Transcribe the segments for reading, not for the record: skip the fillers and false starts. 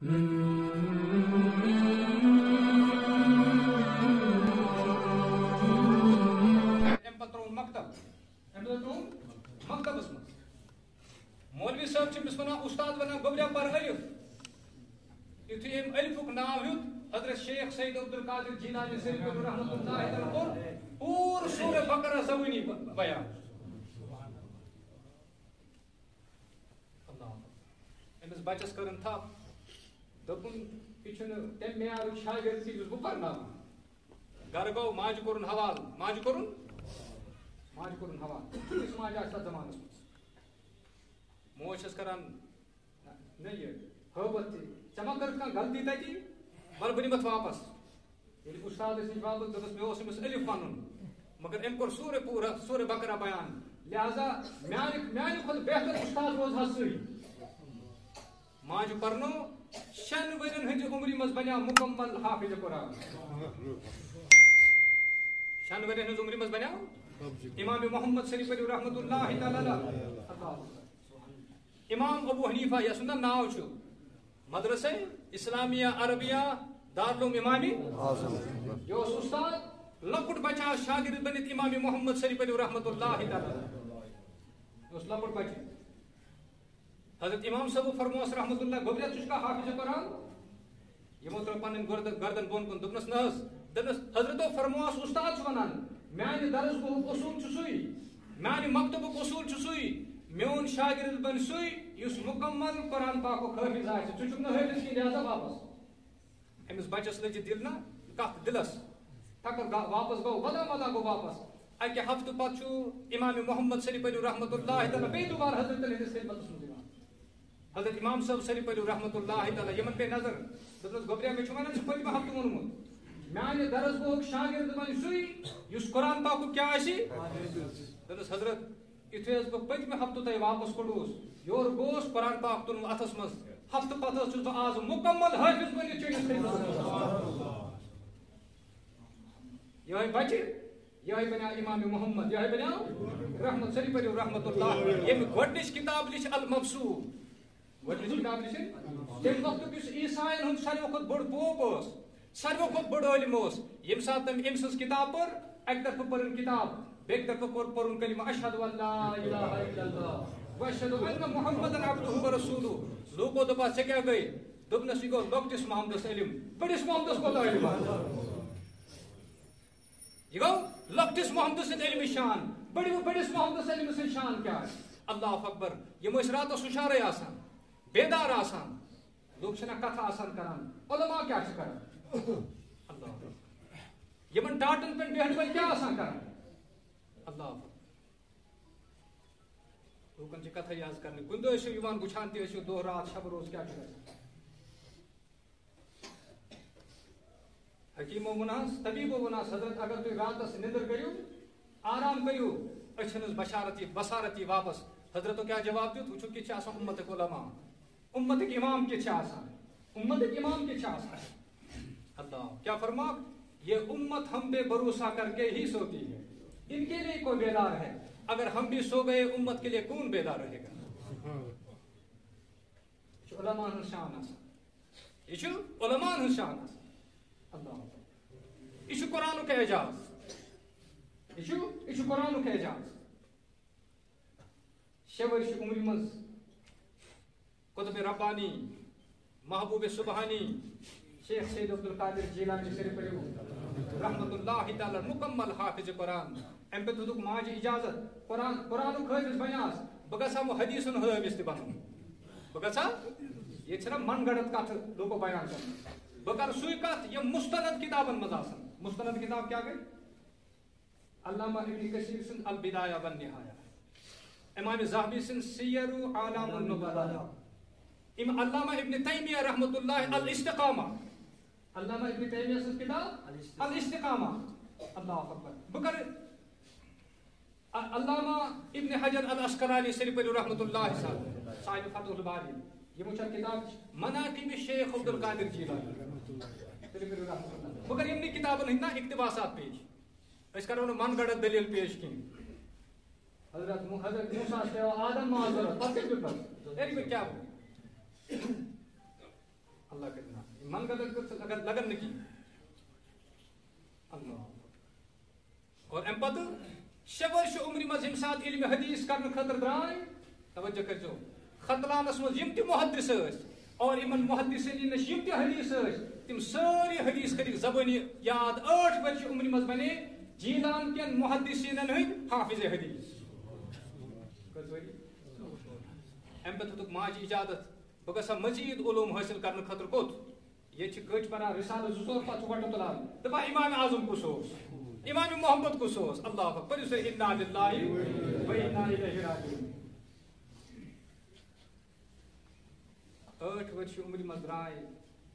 مکتبس مز مولوی صاحب چمس ونان استاد ونان گوبریا پر الف یتھے ام الفک ناو ہیوت حضرت شیخ سید عبد القادر جیلانی صاحب رحمۃ اللہ تعالی کو پور سورہ بقرہ زبانی بیان اللہ امس بچس کرن تھا دپن یہ تم معیار شاگرد سی بہ پرنا گھر گو ماج کورن حوال ماج کورن حوال کس ماج آس تر زمانس مز موج چھس کران نہ یہ حبت چما کر غلطی تتی بل بہ نمت واپس ییٚلہِ استاد نش واپس دپس مے اوس أمِس الف ونُن مگر أمۍ کوٚر سورہ بقرہ بیان لہذا میانہِ کھۄتہٕ بہتر استاد روز حظ سُے ماجہِ پرنو 6 ؤرین ہٕنٛدِ عمرِ منٛز بنیو مکمل حافظ قرآن 6 ؤرین ہٕنٛز عمرِ منٛز بنیو امام محمد شریف علیہ رحمۃ اللہ تعالی امام ابو حنیفہ یس ناو چھُ مدرسہ اسلامیہ عربیہ دارالعلوم امامی یہ استاد لکٹ بچہ شاگرد بنت امام محمد شریف علیہ رحمۃ اللہ تعالی لکٹ بچہ حضرت امام صاحب فرموس رحمۃ اللہ گوبریا ژٕ چھُکھا حافظ قرآن یمو ترٛوو پنٕنۍ گردن بۄن کُن دوٚپنس نہ حظ دوٚپنس حضرتو فرموس استاد چھُ ونان میانہِ درس گوہُک اصوٗل چھُ سُے میانہِ مکتبُک اصوٗل چھُ سُے میون شاگرد بن سُے یُس مکمل قرآن پاکُک حٲفظ آسہِ ژٕ چھُکھ نہٕ حٲفظ کینٛہہ لہذا واپس أمِس بچس لٔجہِ دِل نا کتھ دِلس تھکر واپس گوٚو ودا گوٚو واپس اکہِ ہفتہٕ پتہٕ چھُ امام محمد شریف علیہ رحمۃ اللہ تعالیٰ بیٚیہِ دوبارٕ حضرت ہٕنٛدِس خدمتس منٛز یِوان حضرت امام صاحب شریف علیہ رحمۃ اللہ تعالیٰ یمن پے نظر دوٚپنس گوبریا مےٚ چھُ ونان ژٕ پٔتمہِ ہفتہٕ ووٚنمُت میانہِ درس گوہُک شاگرد بنہِ سُے یُس قرآن پاکُک کیٛاہ آسہِ دوٚپنس حضرت یُتھُے حظ بہٕ پٔتمہِ ہفتہٕ تۄہہِ واپس کوٚڑہوس یورٕ گوس قرآن پاک تُلُن اتھس منٛز ہفتہٕ پتہٕ حظ چھُس بہٕ آز مکمل حٲفظ بٔنِتھ چٲنِس خدمتس منٛز یِہوٚے بچہِ یِہوٚے بنیو امام محمد یِہوٚے بنیو رحمت شریف علیہ رحمۃ اللہ ییٚمہِ گۄڈنِچ کِتاب لیٚچھ المبسوط گۄڈنِچ کِتاب لیٚچھ تمہِ وقتُک یُس عیساین ہُنٛد ساروٕے کھۄتہٕ بوٚڑ پوپ اوس ساروٕے کھۄتہٕ بوٚڑ عٲلِم اوس ییٚمہِ ساتہٕ تٔمۍ أمۍ سٕنٛز کِتاب پٔر اکہِ طرفہٕ پٔرٕن کِتاب بیٚکہِ طرفہٕ کوٚر پوٚرُن کلمہ اشہدُ ان لا الہ الا اللہ واشہدُ ان محمدًا عبدہ ورسولہ لوٗکو دوٚپہَس ژےٚ کیٛاہ گٔے دوٚپنَس یہِ گوٚو لۄکٹِس محمدس علم بٔڑِس محمدس کوٗتاہ علم یہ گو لۄکٹِس محمد سٕنٛدِ علمہِ شان بٔڑِس محمدس علمہِ سٕنٛز شان کیٛاہ آسہِ اللہ اکبر یِم ٲسۍ راتس ہُشارے آسان بیدار آسان لوٗکھ چھِنہ کتھا آسان کران علما کیٛاہ چھِ کران اللہ یِمن ٹاٹن پٮ۪ٹھ بیہن وٲلۍ کیٛاہ آسان کران اللہ اکبر لوٗکن چھِ کتھے آز کرنہِ کُنہِ دۄہ ٲسِو یِوان وٕچھان تہِ ٲسِو دۄہ رات شب روز کیٛاہ چھُ گژھان حکیمو ونہس طبیبو ونہس حضرت اگر تُہۍ راتس نندر کٔرِو آرام کٔرِو أچھن ہٕنٛز بصارت یی واپس حضرتو کیٛاہ جواب دیُت وٕچھِو کِتھ چھِ آسان اُمتٕکۍ علما اُمتٕکۍ اِمام کِتھ چھِ آسان اللہ کیا فرماک یہ امت ہم پہ بھروسہ کر کے ہی سوتی ہے ان کے لیے کوئی بیدار ہے اگر ہم بھی سو گئے امت کے لیے کون بیدار رہے گا علماء ہن شان آسان یہ علماء ہن شان آسان اللہ یہ قرآنُک اعجاز یہ قرآنُک اعجاز 6 ؤرشہِ عمرِ منٛز قطب ربانی محبوب سبحانی شیخ سید عبد القادر جیلانی شریف علیہ رحمۃ اللہ تعالیٰ مکمل حافظ قرآن امہِ پتہٕ دِتُکھ ماجہِ اجازت قرآنُک حٲفظ بنیاس بہٕ گژھٕ ہا وۄنۍ حدیثن حٲفظ تہِ بنُن بہٕ گژھٕ ہا ییٚتہِ چھِنہ من گڑت کتھ لوٗکو بیان کران بہٕ کرٕ سُے کتھ یِم مستند کتابن منٛز آسان مستند کتاب کیٛاہ گٔے علامہ ابن کثیر سٕنٛز البدایہ والنہایہ امام ذہبی سٕنٛز سیر اعلام النبلاء علامہ ابن تیمیہ رحمۃ اللہ الاستقامہ علامہ ابن تیمیہ سٕنٛز کتاب الاستقامہ اللہ اکبر بہٕ کرٕ علامہ ابن حجر العسقلانی شریف علیہ رحمۃ اللہ صاحب فتح الباری یمو چھِ کتاب مناقب شیخ عبد القادر جیلانی بہٕ کرٕ یِمنٕے کتابن ہٕنٛدۍ نا اقتباسات پیش أسۍ کرو نہٕ من گڑت دلیل پیش کینٛہہ حضرت موسیٰ پیٚو آدم معذرت پتہٕ کیٛاہ کیٛاہ من لگن نکی اللہ اور ام پتہ 6 ورش عمر مز یم سات علم حدیث کرنے خاطر درائے توجہ کرجو خطلانس مز یم تہ محدث اور ان محدثین نش یم تہ حدیث تم ساری حدیث کر زبانی یاد 8 ورش عمر مز بنے جیلان کن محدثین ہند حافظ حدیث ام پتہ تک ماجی اجازت بہ گژھا مزید علوم حاصل کرنے خاطر کوت یہ کچھ پڑھا رسالہ 2 پتہ وٹو تلان دپا امام اعظم کس امام محمد کس اللہ اکبر اس انا للہ و انا الیہ راجعون 8 ورش عمر مز درائے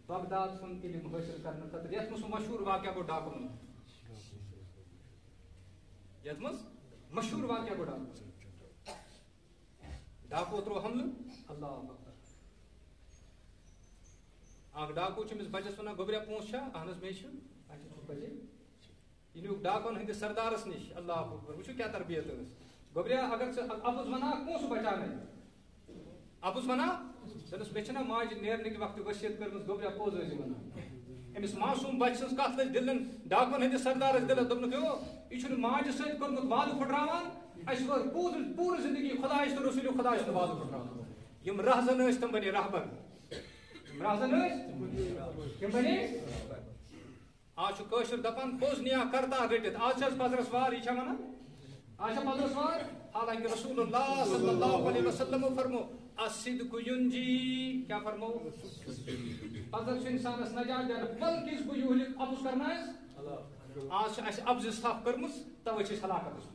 بغداد سن علم حاصل کرنے خاطر یت مز مشہور واقعہ گو ڈاکن یت مز مشہور واقعہ گو ڈاکن ڈاکو ترو حملہ اللہ اکبر اخ ڈاکو چمس بچس ونان گوبریا پونس اہنس مے بچے یہ نیوک ڈاکن ہندس سردارس نش اللہ اکبر وچھو کیا تربیت گوبریا اگر اپز ونا پونس بچانے اپز ونا دنس مے چھنا ماج نیرنے وقت وصیت کرمس گوبریا پوز ونان امس معصوم بچس کت لج دلن ڈاکن ہندس سردارس دل دپن کیو یہ ماج ست کورمت وعدہ پھٹراوان اس ور پور زندگی خدا تو رسول خدا تو وعدہ پھٹراوان یم رہزن اس تم بنی رہبر رہزن اس تم بنی آج کوشر دپان پوز نیا کرتا رٹت آج پدرس وار یہ ونان آج پدرس وار حالانکہ رسول اللہ صلی اللہ علیہ وسلم فرمو الصدق ینجی کیا فرمو پدر انسانس نجات دین بلکہ اس کو یہ ابز کرنا ہے آج اس ابز صاف کرمس توے چھ ہلاکت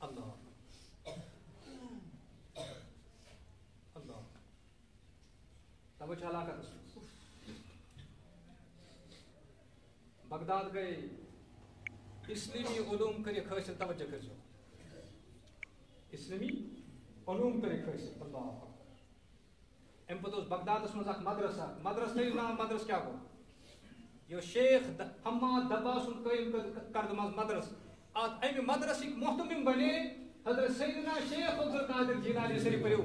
اللہ اللہ توے چھ ہلاکت بغداد گئے اسلامی علوم کرے حاصل توجہ کرجو اسلامی علوم کرے حاصل اللہ ام پتہ بغدادس مز مدرسہ نام مدرس کیا گو یہ شیخ حماد دبا سن قائم کرد مز مدرس ات ام مدرسک محتمم بنے حضرت سیدنا شیخ عبدالقادر جیلانی سری پریو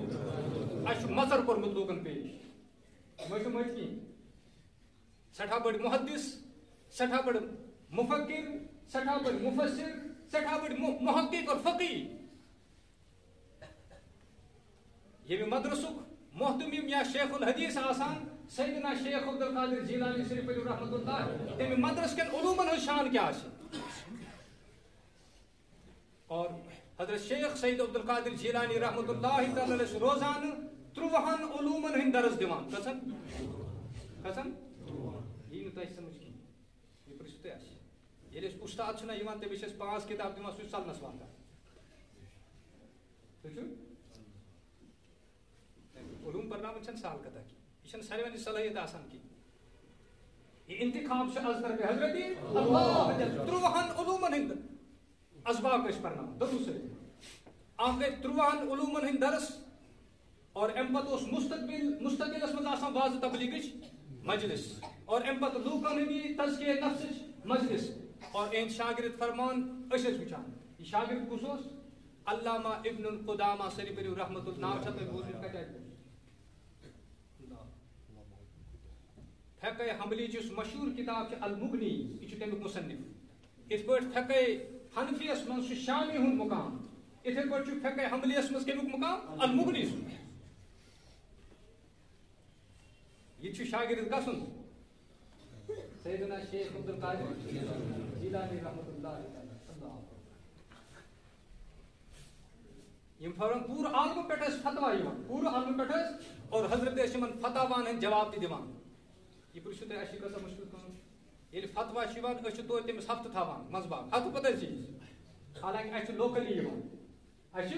اش مزر کورمت لوکن پیش مچ کی سٹھا بڑ محدث سٹھا بڑ مفکر سٹھا بڑ مفسر سٹھا بڑ محقق اور فقیہ یہ مدرسک محتمیم یا شیخ الحدیث آسان سیدنا شیخ عبدالقادر جیلانی شریف علیہ رحمۃ اللہ تم مدرس کن علومن ہن شان کیا اور حضرت شیخ سید عبدالقادر جیلانی رحمۃ اللہ تعالی علیہ روزان 30 علومن ہن درس دیوان کسن یہ نہ تہ سمجھ کی یہ پرستے اس یہ استاد چھنا یوان تے بشس 5 کتاب دیوان سو سال نسوان تو علوم پرنامن چھن سال کتا کی یہ چھن ساروی صلاحیت آسان کی یہ انتخاب سے از طرف حضرت اللہ جل 30 علومن ہند اسباق اس پرنام دوسرے آنکہ 30 علومن ہند درس اور امپت اس مستقل اس مز آسان واضح تبلیغ مجلس اور امپت لوکن ہندی تزکیہ نفس مجلس اور ان شاگرد فرمان اس وچان یہ شاگرد کس علامہ ابن القدامہ شریف رحمۃ اللہ چھت بوزن کٹا فقہ حنبلی جس مشہور کتاب المغنی یہ تمیک مصنف اس پہ فقہ حنفی اس من شامی ہند مقام اتھے پہ فقہ حنبلی اس من کمیک مقام المغنی یہ شاگرد گسن سیدنا شیخ عبدالقادر جیلانی رحمۃ اللہ یم فورن پور عالم پہ فتوا پور عالم پہ اور حضرت اشمن فتوان ہند جواب تہ دِوان یہ پرسو تہ اش گژھان مشکل کام ییٚلہِ فتوا چھُ یِوان أسۍ چھِ توتہِ تٔمِس ہفتہٕ تھاوان منٛزباگ ہفتہٕ پتہٕ چیٖز حالانکہ اَسہِ چھُ لوکلی یِوان اَسہِ چھُ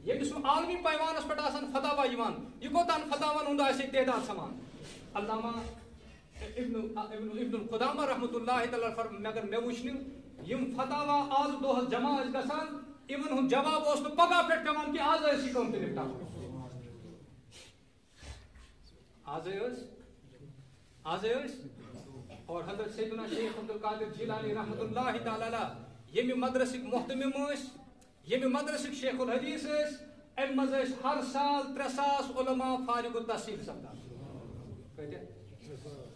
ییٚمِس عالمی پیمانس پٮ۪ٹھ آسان فتوا یِوان یہِ کوٚتان فتاون ہُنٛد آسہِ تعداد سمان علامہ ابن القدامہ رحمۃ اللہ تعالیٰ مگر مےٚ وٕچھنہِ یِم فتوا آز دۄہس جمع ٲسۍ گژھان یِمن ہُنٛد جواب اوس نہٕ پگاہ پٮ۪ٹھ پٮ۪وان کہِ آز ٲسۍ یہِ کٲم تہِ نِپٹاوان آزے اور حضرت سیدنا شیخ عبدالقادر جیلانی رحمۃ اللہ تعالی علیہ ییٚمہِ مدرسٕکۍ محتمم ٲسۍ ییٚمہِ مدرسٕکۍ شیخ الحدیث ٲسۍ ام مز ہر سال 3,000 علماء فارغ التحصیل سپدان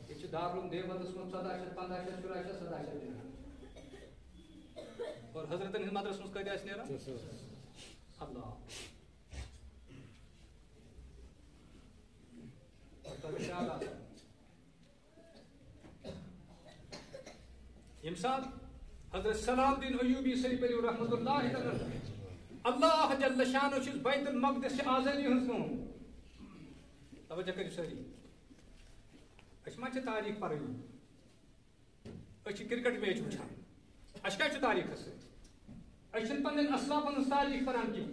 یہ دارالعلوم دیوبندس من 1400 1500 1400 1700 اور حضرتن ہند مدرسہ من کتہ نیران اللہ یم سات حضرت سلام الدین ایوبی شریف رحمۃ اللہ اللہ جل شانہ بیت المقدس آزادی ہز توجہ کرو ساری ما تاریخ پرانی کرکٹ میچ وچان اس کیا تاریخ ستن پن اسلافن تاریخ پران کی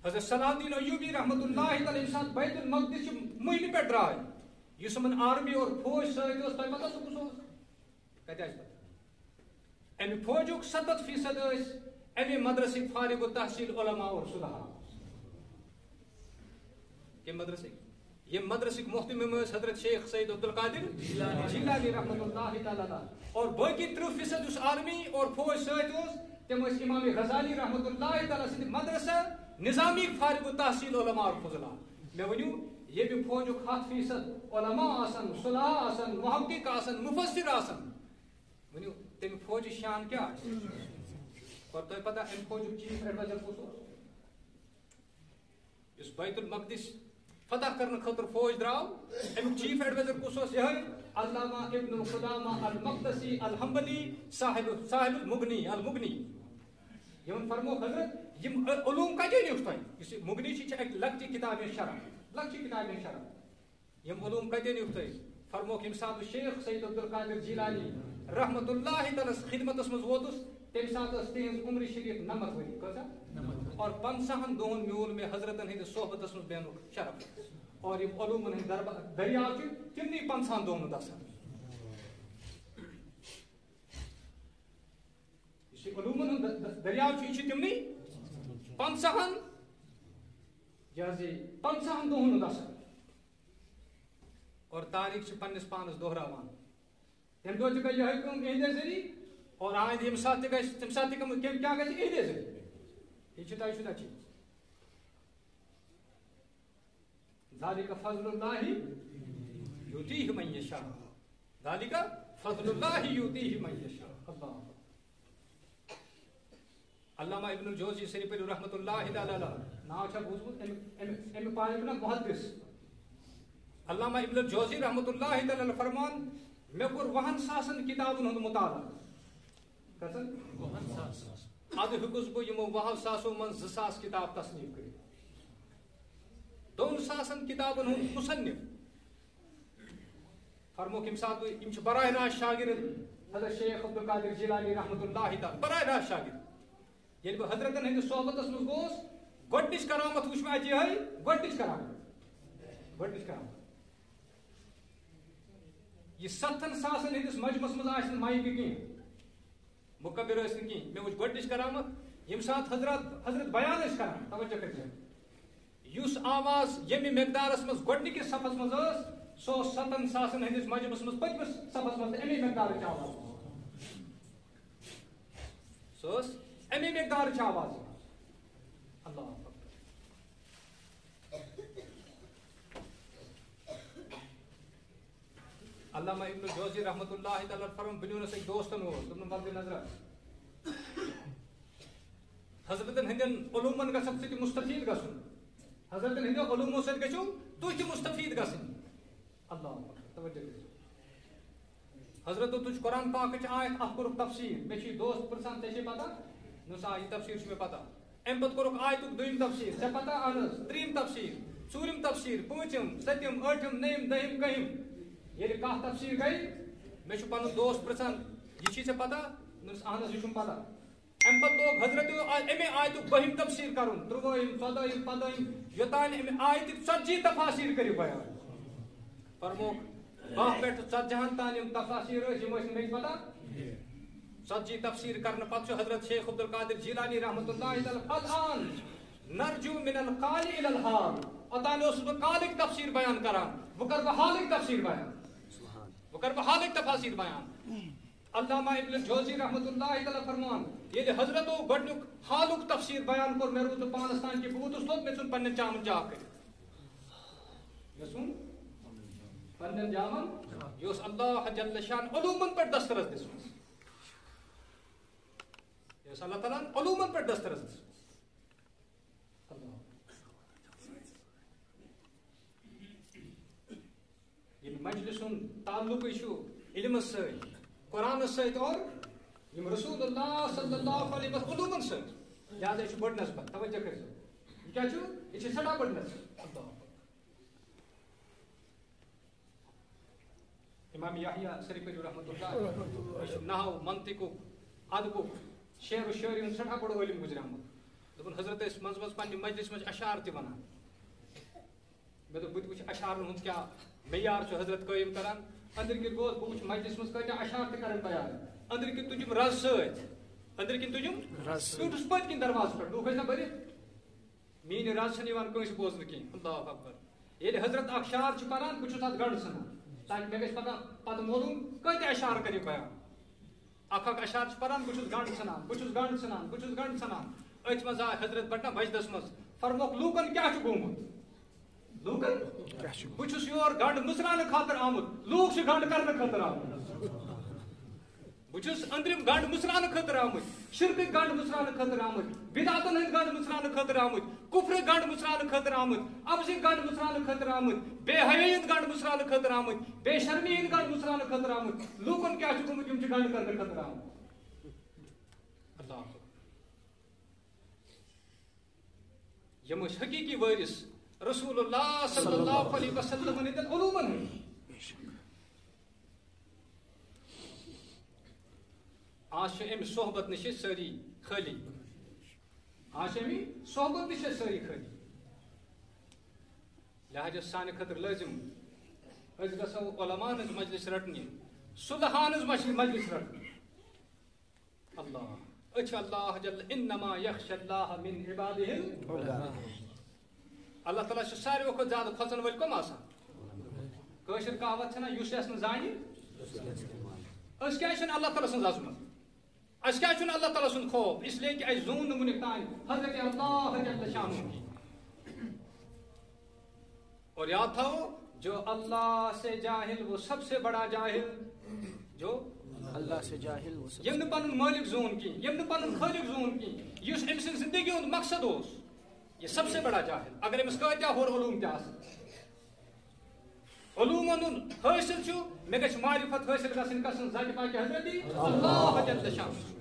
حضرت صلاح الدین ایوبی رحمۃ اللہ تعالی سات بیت المقدس مہم پہ درائے اس من آرمی اور فوج ست تہ پتہ سہ کس کتہ پتہ امہ فوجک 70% امہ مدرسک فارغ التحصیل علماء اور صلحاء کم مدرسک یہ مدرسک محتمم حضرت شیخ سید عبدالقادر جیلانی رحمۃ اللہ تعالی اور باقی 30% اس آرمی اور فوج ست تم امام غزالی رحمۃ اللہ تعالی سند مدرسہ نظامی فارغ التحصیل علماء اور فضلاء میں ونیو یہ بھی فوجک 7% علماء آسن صلحاء آسن محقق آسن مفسر آسن ونیو تم فوج شان کیا اور تو پتہ ام فوجک چیف ایڈوائزر کس اس بیت المقدس فتح کرنے خاطر فوج دراو امیک چیف ایڈوائزر کس یہ علامہ ابن قدامہ المقدسی الحنبلی صاحب المغنی یم فرمو حضرت یم علوم کتہ نیوک تھی مغنی ایک لکچہ کتاب شرح یم علوم کتہ نیوک تھی فرمو یم سات شیخ سید عبدالقادر جیلانی رحمۃ اللہ تعالی خدمت مز ووتس تم سات تہذ عمر شریف 90 ؤری کسا اور 50 دہن میول میں حضرتن ہند صحبت مز بینک شرف اور یم علومن ہند دریاو تمنی 50 دہن دسان علومن ہند دریاو تمنی 50 دہن دسان اور تاریخ پنس پانس دہراوان تم دہ تہ یہ اہدے ذریعہ اور آئند یم سات تہ تم سات کیا گھر اہدے ذریعہ یہ تہ چیز ذالک فضل اللہ یؤتیہ من یشاء ذالک فضل اللہ یؤتیہ من یشاء اللہ علامہ ابن الجوزی شریف رحمۃ اللہ تعالی ناو چھ بوزمت ام پانی نا محدث علامہ ابن الجوزی رحمۃ اللہ تعالی فرمان میں کور 100,000 کتابن ہند مطالعہ کتن 100,000 اد ہکس بہ یمو 100,000 من 2,000 کتاب تصنیف کر 2,000 کتابن ہند مصنف فرمو کم سات یم براہ راست شاگرد حضرت شیخ عبدالقادر جیلانی رحمۃ اللہ تعالی براہ راست شاگرد یل بہ حضرتن ہند صحبتس مز گوس گۄڈنِچ کرامت وچ مےٚ اتہِ یِہے گۄڈنِچ کرامت یہ 7,000 ہندس مجمس مز آسن مائک کہیں مکبر ٲسۍ کہیں مےٚ وٕچھ گۄڈنِچ کرامت یم سات حضرت بیان ٲسۍ کران توجہ کٔرِو یُس آواز ییٚمہِ مقدارس مز گۄڈنِکِس صفس مز ٲس سۄ ٲس 7,000 ہندس مجمس مز پٔتمِس صفس مز امی مقدارٕچ آواز سۄ ٲس امی مقدارٕچ آواز اللہ علامہ ابن الجوزی رحمۃ اللہ تعالی فرمان بنیونس ایک دوستن دن بلد نظر حضرتن ہندین علومن گژھن سی مستفید گژھن حضرتن ہندین علومو سی گژھو تھی مستفید گژھن اللہ توجہ حضرت تجھ قرآن پاک آیت ات کورک تفسیر مے دوست پرسان ژے پتہ نسا یہ تفسیر مے پتہ ام پتہ کورک آیتک دویم تفسیر ژے پتہ اہن تریم تفسیر ژوٗرِم تفسیر پوٗنٛژِم سٔتِم ٲٹھِم نٔیِم دٔہِم کٔہِم ییٚلہِ کانٛہہ تفسیٖر گٔے مےٚ چھُ پنُن دوست پرٛژھان یہِ چھُے ژےٚ پتہ دوٚپمَس اہن حظ یہِ چھُم پتہ امہِ پتہٕ لوگ حضرت امے آیتُک بٔہِم تفسیٖر کرُن 13ٲیِم 14ٲیِم 15ٲیِم یوٚتانۍ امہِ آیتٕکۍ 40 تفاسیٖر کٔرِو بیان فرموکھ 12 پٮ۪ٹھ 40 تام یِم تفاسیٖر ٲسۍ یِم ٲسۍ نہٕ مےٚ پتہ 40 تفسیٖر کرنہٕ پتہٕ چھُ حضرت شیخ عبدالقادر جیلانی رحمۃ اللہ تعالی الان نرجو من القال الى الحال اوتانۍ اوسُس بہٕ قالٕکۍ تفسیٖر بیان کران وۄنۍ کر بہٕ حالٕکۍ تفسیٖر بیان وۄنۍ کر بہٕ حالٕکۍ تفاسیٖر بیان علامہ ابن الجوزی رحمۃ اللہ تعالیٰ فرمان یہ حضرت گۄڈنیُک حالُک تفسیر بیان کوٚر مےٚ روٗد نہٕ پانَس تام کہِ بہٕ ووتُس توٚت مےٚ ژھُن پنٛنٮ۪ن جامن جا کٔرِتھ مےٚ ژھُن پنٛنٮ۪ن جامن یہِ اوس اللہ جل شان علوٗمن پٮ۪ٹھ دسترس دِژمٕژ یہِ ٲس اللہ تعالیٰ ہن علوٗمن پٮ۪ٹھ دسترس دِژمٕژ ییٚمہِ مجلِس ہُنٛد تعلُقٕے چھُ علمس سۭتۍ قرآنس سۭتۍ اور یِم رسول اللہ صلی اللہ علیہ وسلم علوٗمن سۭتۍ لہٰذا یہِ چھُ بٔڑ نسبت توجہ کٔرۍزیو یہِ کیٛاہ چھُ یہِ چھِ سٮ۪ٹھاہ بٔڑ نسبت امام یحییٰ سری پٔرِو رحمتہ اللہ یہِ چھُ نحو منطقُک ادبُک شعر و شٲعری ہُنٛد سٮ۪ٹھاہ بوٚڑ عٲلِم گُزریومُت دوٚپُن حضرت ٲسۍ منٛزٕ منٛزٕ پننہِ مجلِس منٛز اشعار تہِ ونان مےٚ دوٚپ بہٕ تہِ وٕچھِ اشعارن ہُنٛد کیٛاہ معیار چھُ حضرت قٲیِم کران أنٛدرۍ کِنۍ گوٚوس بہٕ وٕچھِ مجلِس منٛز کۭتیاہ اشعار تہِ کران بیان أنٛدرۍ کِنۍ تُجِم رز سۭتۍ أنٛدرۍ کِنۍ تُجِم بیوٗٹھُس پٔتۍ کِنۍ دروازس پٮ۪ٹھ لوٗکھ ٲسۍ نا بٔرِتھ میٛٲنۍ رز چھنہٕ یِوان کٲنٛسہِ بوزنہٕ کینٛہہ اللہ اکبر ییٚلہِ حضرت اکھ شعر چھُ پران بہٕ چھُس اتھ گنٛڈ ژھٕنان تاکہِ مےٚ گژھِ پتہٕ معلوٗم کۭتیاہ اشعار کٔرِو بیان اکھ اشعار چھُ پران بہٕ چھُس گنٛڈ ژھٕنان بہٕ چھُس گنٛڈ ژھٕنان بہٕ چھُس گنٛڈ ژھٕنان أتھۍ منٛز آے حضرت بٹنا مجلس منٛز فرموکھ لوٗکن کیٛاہ چھُ گوٚمُت لوٗکن بہٕ چھُس یور گنٛڈ مٕژراونہٕ خٲطرٕ آمُت لوٗکھ چھِ گنٛڈ کرنہٕ خٲطرٕ آمٕتۍ بہٕ چھُس أنٛدرِم گنٛڈ مٕژراونہٕ خٲطرٕ آمٕتۍ شرکٕکۍ گنٛڈ مٕژراونہٕ خٲطرٕ آمٕتۍ بدعتن ہٕنٛدۍ گنٛڈ مٕژراونہٕ خٲطرٕ آمٕتۍ کُفرٕکۍ گنٛڈ مٕژراونہٕ خٲطرٕ آمٕتۍ ابزٕکۍ گنٛڈ مٕژراونہٕ خٲطرٕ آمٕتۍ بے حیٲیی ہٕنٛدۍ گنٛڈ مٕژراونہٕ خٲطرٕ آمٕتۍ بے شرمی ہٕنٛدۍ گنٛڈ مٕژراونہٕ خٲطرٕ آمٕتۍ لوٗکن کیٛاہ چھُ گوٚمُت یِم چھِ گنٛڈ کرنہٕ خٲطرٕ آمٕتۍ اللہ یِم ٲسۍ حقیٖقی وٲرِث رسول اللہ صلی اللہ علیہ وسلم ہٕنٛدٮ۪ن علوٗمن ہٕنٛدۍ آز چھِ امہِ صحبت نِش أسۍ سٲری خٲلی آز چھِ امہِ صحبت نِش أسۍ سٲری خٲلی لہٰذا سانہِ خٲطرٕ لٲزِم أسۍ گژھو علماءن ہٕنٛز مجلس رٹنہِ صلحاءن ہٕنٛز مجلس رٹنہِ اللہ أسۍ چھِ اللہ جل انما یخشى اللہ من عبادہ اللہ تعالیٰ چھُ ساروٕے کھۄتہٕ زیادٕ کھۄژن وٲلۍ کٕم آسان کٲشِر کہاوت چھےٚ نا یُس یَس نہٕ زانہِ أسۍ کیٛازِ چھِنہٕ اللہ تعالیٰ سٕنٛز عظمت اَسہِ کیٛازِ چھُنہٕ اللہ تعالیٰ سُنٛد خوف اس لیے کہِ اَسہِ زون نہٕ وُنیُک تانۍ حضرت اللہ جل شانہ اور یاد تھاوو جو اللہ سے جاہل وہ سب سے بڑا جاہل جو اللہ سے جاہل وہ یِم نہٕ پنُن مٲلِک زون کِہیٖنۍ یِم نہٕ پنُن خٲلِق زون کِہیٖنۍ یُس أمۍ سٕنٛدِ زندگی ہُنٛد مقصد اوس یہ سب سے بڑا جاہل اگر أمِس کۭتیاہ ہور علوٗم تہِ آسن علوٗمن ہُنٛد حٲصِل چھُ مےٚ گژھِ معرفت حٲصِل گژھٕنۍ قسم ذاتِ پاکِ حضرت اللہ جل شانہ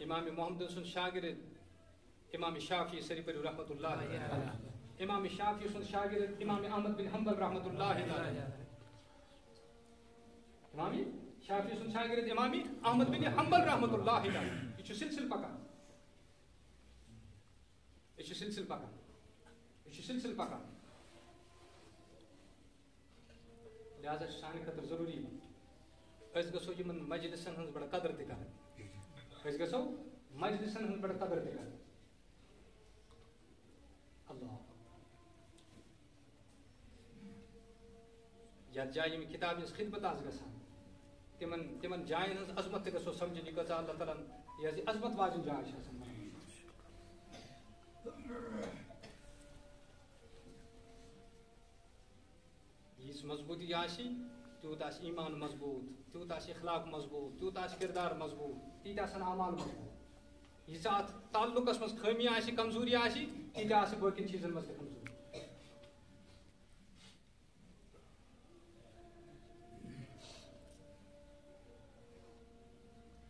امام محمد سُنٛد شاگرد امام شافعی سری پٔرِو رحمتہ اللہ امام شافعی سُنٛد شاگرد امام احمد بن حنبل رحمتہ اللہ امام شافعی سُنٛد شاگرد امام احمد بن حنبل رحمتہ اللہ یہ چھُ سلسل پکان یہ چھُ سلسل پکان لہٰذا چھُ سانہِ خٲطرٕ ضروٗری أسۍ گژھو یِمن مجلسن ہٕنٛز بڑٕ قدر تہِ کرٕنۍ أسۍ گژھو مجلسن ہٕنٛز بڑٕ قدر تہِ کرٕنۍ اللہ یتھ جایہِ یِم کِتابہِ ہٕنٛز خدمت آسہِ گژھان تِمن جاین ہٕنٛز عظمت تہِ گژھو سمجھٕنۍ یہِ کۭژاہ اللہ تعالیٰ ہن یہِ حظ یہِ عظمت واجٮ۪ن جاے چھِ آسان یٖژ مضبوٗطی آسہِ تیوٗت آسہِ ایٖمان مضبوٗط تیوٗت آسہِ اخلاق مضبوٗط تیوٗت آسہِ کِردار مضبوٗط تیٖتیٛاہ آسن اعمال مضبوٗط ییٖژاہ اتھ تعلُقس منٛز خٲمی آسہِ کمزوٗری آسہِ تیٖتیٛاہ آسہِ باقین چیٖزن منٛز تہِ کمزوٗری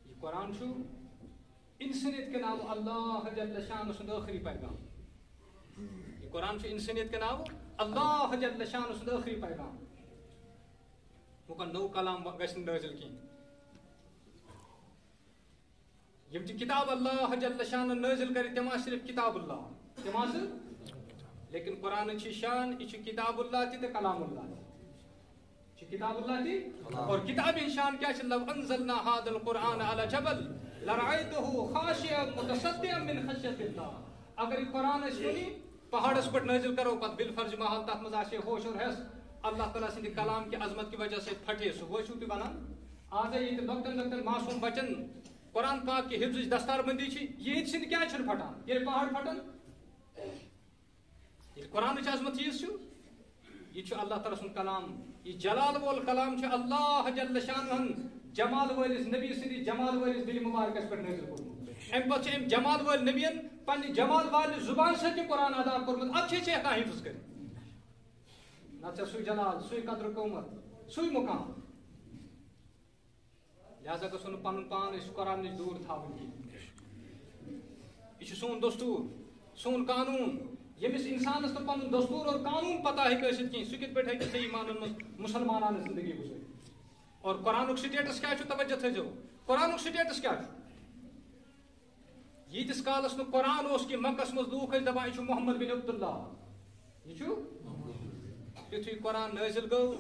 یہ قرآن چھُ انسٲنیت کے ناوٕ اللہ جل شانہ سُنٛد ٲخری پیغام یہ قرآن چھُ انسٲنیت کے ناوٕ اللہ جل شانہ سُنٛد ٲخری پیغام وۄنۍ نوٚو کلام گژھِ نہٕ نٲزِل کِہیٖنۍ یِم تہِ کِتاب اللہ جل شانہ نٲزِل کرِ تِم آسہٕ صرف کِتاب اللہ تِم آسہٕ لیکن قرآنٕچ چھِ شان یہِ چھُ کِتاب اللہ تہِ تہٕ کلام اللہ تہِ چھِ کِتاب اللہ تہِ اور کِتابہِ ہٕنٛز شان کیٛاہ چھِ لو انزلنا ہذا القرآن علی جبل لرأيته خاشعا متصدعا من خشية الله. اگر یہ قرآن اس سنی پہاڑس پر نازل کرو پتہ بالفرض محل تات مز آسے ہوش اور حس اللہ تعالیٰ سند کلام کی عظمت کی وجہ سے پھٹے سہ وہ چھو تھی بنان. آج یہ لۄکٹن لۄکٹن معصوم بچن قرآن پاک کی حفظ دستار بندی چھ یہ سند کیا چھن پھٹان یہ پہاڑ پھٹن یہ قرآن چھ عظمت چیز چھ یہ چھ اللہ تعالیٰ سن کلام یہ جلال وول کلام چھ اللہ جل شانہ جمال والس نبی سندی جمال والس دل مبارکس پر نازل کورمت ام پتہ چھ جمال وال نبیین پنہ جمال وال زبان سۭتۍ قرآن ادا کورمت اب چھ ہیکان حفظ کٔرِتھ نہ سُے جلال سُے قدر قومت سُے مقام لہذا گژھو نہٕ پنُن پان أسۍ قرآن نِش دوٗر تھاوُن کینٛہہ یہ چھ سون دستور سون قانون یمس انسانس نہٕ پنُن دستور اور قانون پتہ ہیٚکہِ ٲسِتھ کینٛہہ سُہ کِتھ پٲٹھۍ ہیٚکہِ صحیح مانن منٛز مسلمانانہ زندگی گزٲرِتھ. اور قرآنُک سٹیٹس کیا چھُ توجہ تھٲیزیو قرآنُک سٹیٹس کیا چھُ ییٖتِس کالس نہٕ قرآن اوس کہِ مکس منٛز لوٗکھ ٲسۍ دپان یہِ چھُ محمد بن عبداللہ یہ چھُ یُتھُے قرآن نٲزِل گوٚو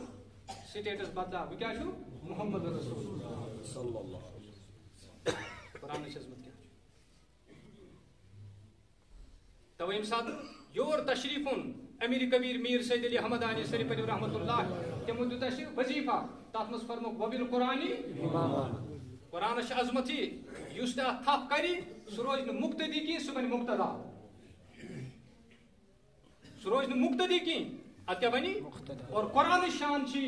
سٹیٹس بدلاو وۄنۍ کیٛاہ چھُ محمد رسول قرآنٕچ عظمت کیٛاہ چھِ توے ییٚمہِ ساتہٕ یور تشریف اوٚن امیر کبیر میر سید علی حمدانی سری پٔرِو رحمۃ اللہ تِمو دیُت اَسہِ وظیفہ تتھ منٛز فرموکھ وبالقرآنِ قرآنس چھِ عظمت یہِ یُس تہِ اتھ تھپھ کرِ سُہ روزِ نہٕ مُقتدی کینٛہہ سُہ بنہِ مُقتدا سُہ روزِ نہٕ مُقتدی کینٛہہ اتھ کیٛاہ بنہِ اور قرآنٕچ شان چھِ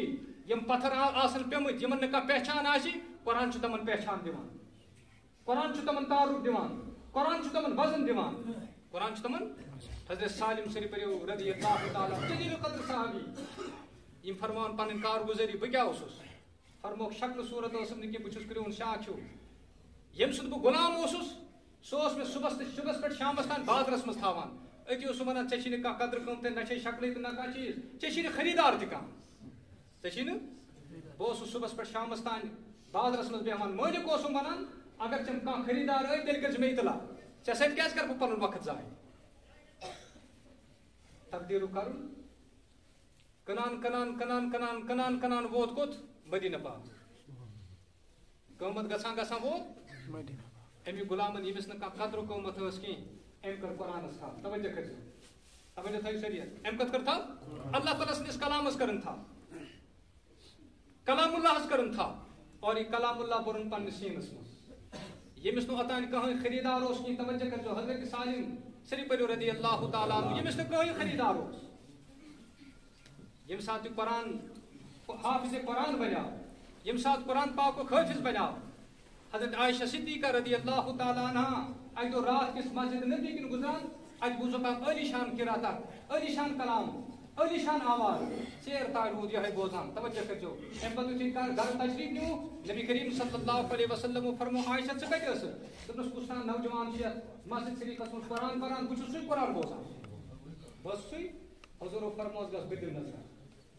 یم پتھر آسن پیمٕتۍ یمن نہٕ کانٛہہ پہچان آسہِ قرآن چھُ تمن پہچان دِوان قرآن چھُ تمن تعارُف دِوان قرآن چھُ تمن وزن دِوان قرآن چھُ تمن حضرت سالم سری پٔرِو رضی اللہ تعالیٰ جلیل القدر صحابی یم فرمان پنٕنۍ کارگُزٲری بہٕ کیٛاہ اوسُس فرموکھ شکل صوٗرت ٲسٕم نہٕ کینٛہہ بہٕ چھُس کرٛہُن شاہ چھُ ییٚمہِ سُنٛد بہٕ غلام اوسُس سُہ اوس مےٚ صُبحس پٮ۪ٹھ شامس تام بازرس منٛز تھاوان أتی اوس سُہ ونان ژےٚ چھی نہٕ کانٛہہ قدر قۭمتھ نہ چھے شکلٕے تہٕ نہ کانٛہہ چیٖز ژےٚ چھی نہٕ خریٖدار تہِ کانٛہہ ژےٚ چھی نہٕ بہٕ اوسُس صُبحس پٮ۪ٹھ شامس تام بازرس منٛز بیٚہوان مٲلِک اوسُم ونان اگر ژےٚ کانٛہہ خریٖدار ٲے تیٚلہِ کٔرۍ زِ مےٚ اطلاع ژےٚ سۭتۍ کیٛازِ کرٕ بہٕ پنُن وقت ضایع تقدیٖرُک کرُن کٕنان کٕنان کٕنان کٕنان کٕنان کٕنان ووت کوٚت مدیٖنہ پاک قۭمت گژھان گژھان ووت امی غلامن ییٚمِس نہٕ کانٛہہ قدر قۭمت ٲس کینٛہہ أمۍ کٔر قرآنس تھپھ توجہ کٔرۍزیو توجہ تھٲیِو سٲری أمۍ کتھ کٔر تھپھ اللہ تعالیٰ سٕنٛدِس کلامس کٔرٕن تھپھ کلام اللہس کٔرٕن تھپھ اور یہ کلام اللہ بوٚرُن پننِس سیٖنس منٛز ییٚمِس نہٕ اوٚتانۍ کٕہٕنۍ خریٖدار اوس کینٛہہ توجہ کٔرۍزیو حضرت سالم سری پٔرِو رضی اللہ تعالیٰ عنہ ییٚمِس نہٕ کٕہٕنۍ خریٖدار اوس ییٚمہِ ساتہٕ یہِ قرآن حافظ قرآن بنیو ییٚمہِ ساتہٕ قرآن پاکُک حٲفظ بنیو حضرت عائشہ صدیقہ رضی اللہ تعالیٰ عنہ اکہِ دۄہ راتھ کِس مسجد نبی کِنۍ گُزران اتہِ بوٗزُکھ اکھ عٲلی شان قرات اکھ عٲلی شان کلام عٲلی شان آواز ژیر تام روٗد یِہوٚے بوزان توجہ کٔرۍزیو اَمہِ پتہٕ یُتھُے گرٕ تشریٖف نیوٗ نبی کریم صلی اللہ علیہ وسلمو فرمو عائشہ ژٕ کتہِ ٲسٕکھ دوٚپنَس کُس تام نوجوان چھُ یتھ مسجد شریٖفس منٛز قرآن پران بہٕ چھُس سُے قرآن بوزان بہٕ اوسُس سُے حضوٗرو فرمووس گژھ بہٕ دِمہٕ نظر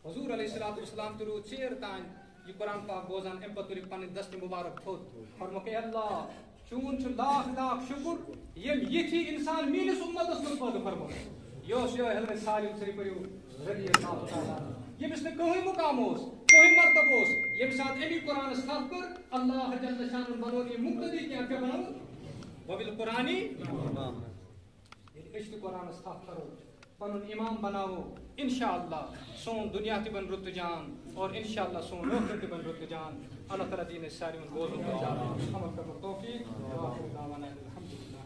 حضوٗر علیہ الصلوٰتُ والسلام تہِ روٗد ژیر تام یہ قرآن پاک بوزان اَمہِ پتہٕ تُلِکھ پنٕنۍ دستہِ مُبارک تھوٚد فرموکھ اے اللہ چون چھُ لاکھ لاکھ شُکر ییٚمۍ یِتھی انسان میٲنِس اُمتس منٛز پٲدٕ فرموو یہِ اوس یِہوٚے حضرت سالم سری پٔرِو رضی اللہ تعالیٰ ییٚمِس نہٕ کٕہٕنۍ مُقام اوس کٕہٕنۍ مرتبہٕ اوس ییٚمہِ ساتہٕ امی قرآنس تھپھ کٔر اللہ جل شانُن بنوٚن یہِ مُقتدی کینٛہہ کیٛاہ بنوٚن وبالقرآنِ ییٚلہِ أسۍ تہِ قرآنس تھپھ کرو پنُن امام بناوو انشاءاللہ سون دنیا تہِ بنہِ رُت جان اور انشاءاللہ سون ٲخرت تہِ بنہِ رُت جان اللہ تعالیٰ دِیِن اَسہِ ساروٕے ہُنٛد بوزُن تہٕ عمل کرنُک توفیٖق وآخر دعوانا الحمدُللہ